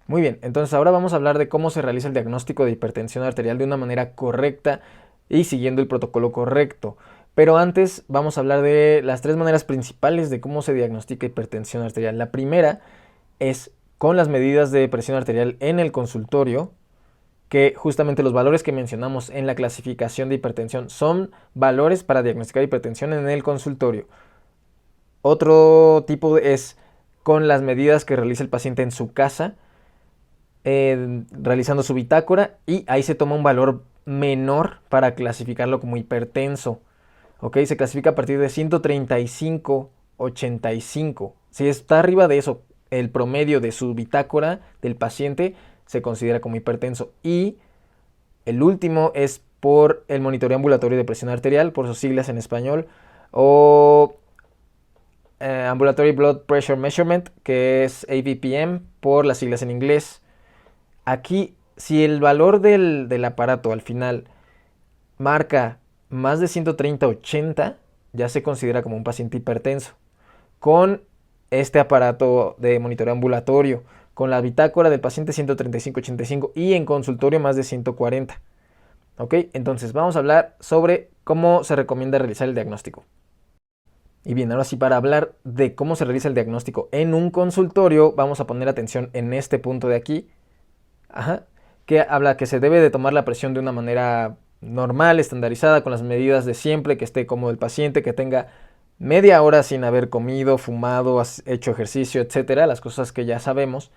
Muy bien, entonces ahora vamos a hablar de cómo se realiza el diagnóstico de hipertensión arterial de una manera correcta y siguiendo el protocolo correcto. Pero antes vamos a hablar de las tres maneras principales de cómo se diagnostica hipertensión arterial. La primera es con las medidas de presión arterial en el consultorio, que justamente los valores que mencionamos en la clasificación de hipertensión son valores para diagnosticar hipertensión en el consultorio. Otro tipo es con las medidas que realiza el paciente en su casa, realizando su bitácora, y ahí se toma un valor menor para clasificarlo como hipertenso. ¿Ok? Se clasifica a partir de 135/85. Si está arriba de eso, el promedio de su bitácora del paciente se considera como hipertenso. Y el último es por el monitoreo ambulatorio de presión arterial, por sus siglas en español, o Ambulatory Blood Pressure Measurement, que es ABPM por las siglas en inglés. Aquí, si el valor del aparato al final marca más de 130/80, ya se considera como un paciente hipertenso. Con este aparato de monitoreo ambulatorio, con la bitácora del paciente 135/85 y en consultorio más de 140. ¿Ok? Entonces vamos a hablar sobre cómo se recomienda realizar el diagnóstico. Y bien, ahora sí, para hablar de cómo se realiza el diagnóstico en un consultorio, vamos a poner atención en este punto de aquí. Ajá, que habla que se debe de tomar la presión de una manera normal, estandarizada, con las medidas de siempre, que esté cómodo el paciente, que tenga media hora sin haber comido, fumado, hecho ejercicio, etcétera, las cosas que ya sabemos.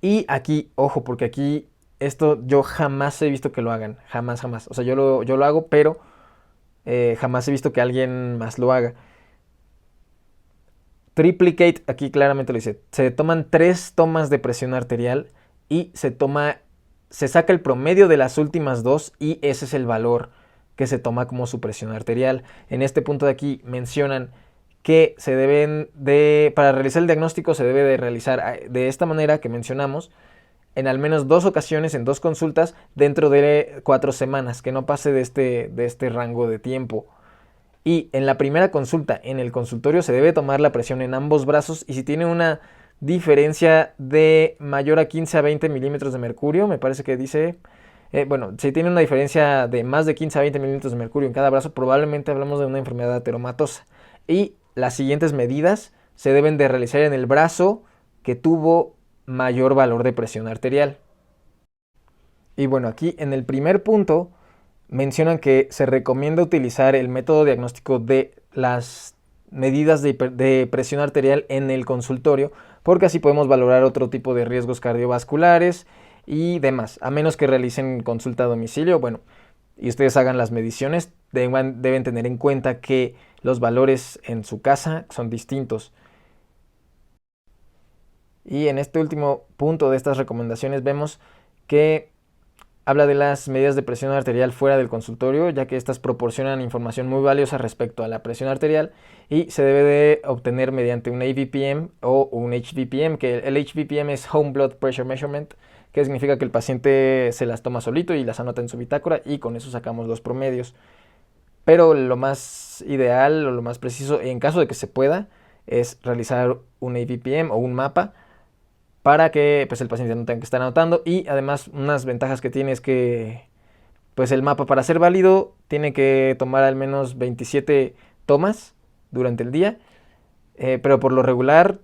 Y aquí, ojo, porque aquí esto yo jamás he visto que lo hagan, jamás, jamás. O sea, yo lo hago, pero jamás he visto que alguien más lo haga. Triplicate, aquí claramente lo dice, se toman 3 tomas de presión arterial y se saca el promedio de las últimas 2 y ese es el valor que se toma como su presión arterial. En este punto de aquí mencionan que para realizar el diagnóstico se debe de realizar de esta manera que mencionamos, en al menos 2 ocasiones, en 2 consultas, dentro de 4 semanas, que no pase de este rango de tiempo. Y en la primera consulta, en el consultorio, se debe tomar la presión en ambos brazos y si tiene una diferencia de mayor a 15 a 20 milímetros de mercurio, me parece que dice, bueno, si tiene una diferencia de más de 15 a 20 milímetros de mercurio en cada brazo, probablemente hablamos de una enfermedad ateromatosa. Y las siguientes medidas se deben de realizar en el brazo que tuvo mayor valor de presión arterial. Y bueno, aquí en el primer punto mencionan que se recomienda utilizar el método diagnóstico de las medidas de presión arterial en el consultorio, porque así podemos valorar otro tipo de riesgos cardiovasculares y demás, a menos que realicen consulta a domicilio, bueno, y ustedes hagan las mediciones, deben tener en cuenta que los valores en su casa son distintos. Y en este último punto de estas recomendaciones vemos que habla de las medidas de presión arterial fuera del consultorio, ya que estas proporcionan información muy valiosa respecto a la presión arterial y se debe de obtener mediante un ABPM o un HBPM, que el HBPM es Home Blood Pressure Measurement, que significa que el paciente se las toma solito y las anota en su bitácora y con eso sacamos los promedios. Pero lo más ideal o lo más preciso, en caso de que se pueda, es realizar un ABPM o un mapa para que pues, el paciente no tenga que estar anotando. Y además unas ventajas que tiene es que pues, el mapa para ser válido tiene que tomar al menos 27 tomas durante el día, pero por lo regular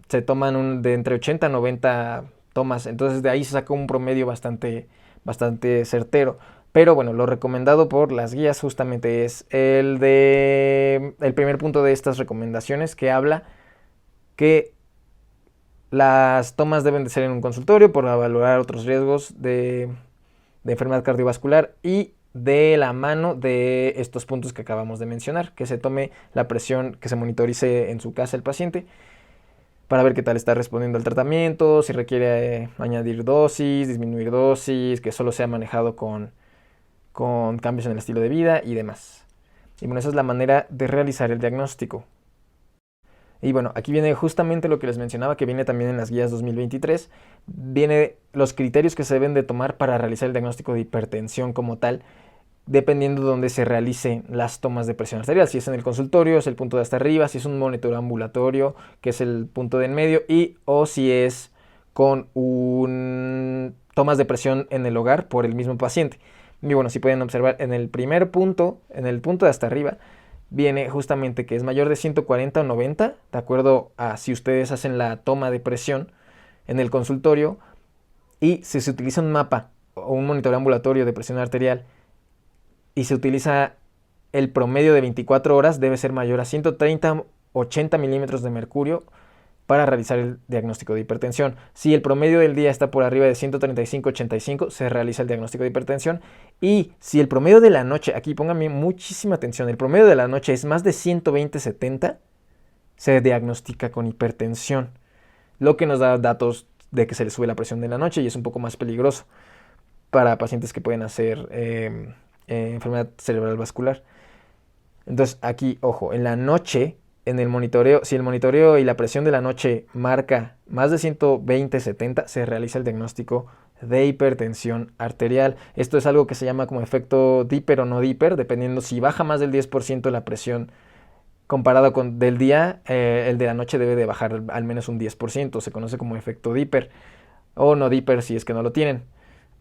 se toman de entre 80 a 90 tomas, entonces de ahí se saca un promedio bastante, bastante certero. Pero bueno, lo recomendado por las guías justamente es el primer punto de estas recomendaciones que habla que las tomas deben de ser en un consultorio por valorar otros riesgos de enfermedad cardiovascular y de la mano de estos puntos que acabamos de mencionar, que se tome la presión, que se monitorice en su casa el paciente para ver qué tal está respondiendo al tratamiento, si requiere añadir dosis, disminuir dosis, que solo sea manejado con cambios en el estilo de vida y demás. Y bueno, esa es la manera de realizar el diagnóstico. Y bueno, aquí viene justamente lo que les mencionaba, que viene también en las guías 2023. Viene los criterios que se deben de tomar para realizar el diagnóstico de hipertensión como tal, dependiendo de dónde se realicen las tomas de presión arterial. Si es en el consultorio, es el punto de hasta arriba. Si es un monitoreo ambulatorio, que es el punto de en medio. O si es con un tomas de presión en el hogar por el mismo paciente. Y bueno, si pueden observar en el primer punto, en el punto de hasta arriba, viene justamente que es mayor de 140 o 90, de acuerdo a si ustedes hacen la toma de presión en el consultorio, y si se utiliza un mapa o un monitoreo ambulatorio de presión arterial y se utiliza el promedio de 24 horas, debe ser mayor a 130-80 milímetros de mercurio para realizar el diagnóstico de hipertensión. Si el promedio del día está por arriba de 135-85, se realiza el diagnóstico de hipertensión. Y si el promedio de la noche, aquí pónganme muchísima atención, el promedio de la noche es más de 120-70, se diagnostica con hipertensión, lo que nos da datos de que se le sube la presión de la noche y es un poco más peligroso para pacientes que pueden hacer enfermedad cerebral vascular. Entonces aquí, ojo, en la noche, en el monitoreo, si el monitoreo y la presión de la noche marca más de 120-70, se realiza el diagnóstico de hipertensión arterial. Esto es algo que se llama como efecto Dipper o no Dipper, dependiendo si baja más del 10% la presión comparado con del día, el de la noche debe de bajar al menos un 10%, se conoce como efecto Dipper o no Dipper si es que no lo tienen.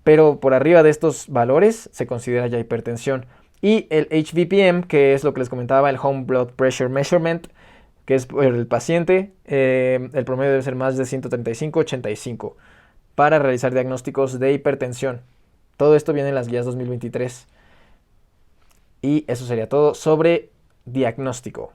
Pero por arriba de estos valores se considera ya hipertensión. Y el HVPM, que es lo que les comentaba, el Home Blood Pressure Measurement, que es por el paciente, el promedio debe ser más de 135-85 para realizar diagnósticos de hipertensión. Todo esto viene en las guías 2023. Y eso sería todo sobre diagnóstico.